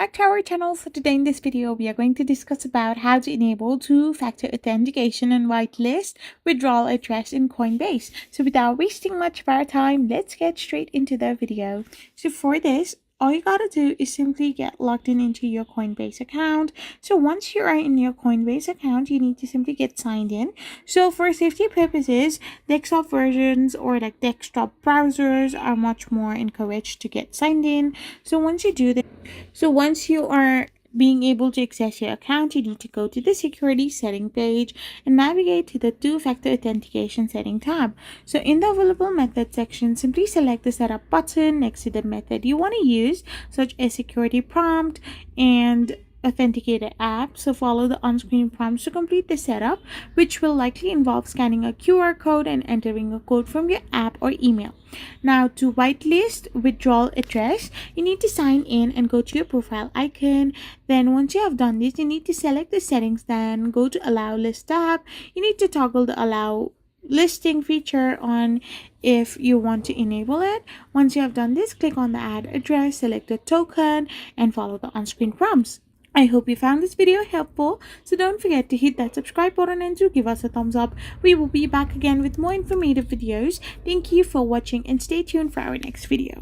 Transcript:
back to our channel. So today in this video we are going to discuss about how to enable two-factor authentication and whitelist withdrawal address in Coinbase. So without wasting much of our time, let's get straight into the video. So for this, all you gotta do is simply get logged in into your Coinbase account. So once you are in your Coinbase account, you need to simply get signed in. So for safety purposes, desktop versions or like desktop browsers are much more encouraged to get signed in. So once you do that, once you are being able to access your account, you need to go to the security setting page and navigate to the two-factor authentication setting tab. So in the available method section, simply select the setup button next to the method you want to use, such as security prompt and authenticated app. So follow the on-screen prompts to complete the setup, which will likely involve scanning a QR code and entering a code from your app or email. Now to whitelist withdrawal address, you need to sign in and go to your profile icon. Then once you have done this, you need to select the settings, then go to allow list tab. You need to toggle the allow listing feature on if you want to enable it. Once you have done this, click on the add address, select the token and follow the on-screen prompts. I hope you found this video helpful, so don't forget to hit that subscribe button and to give us a thumbs up. We will be back again with more informative videos. Thank you for watching and stay tuned for our next video.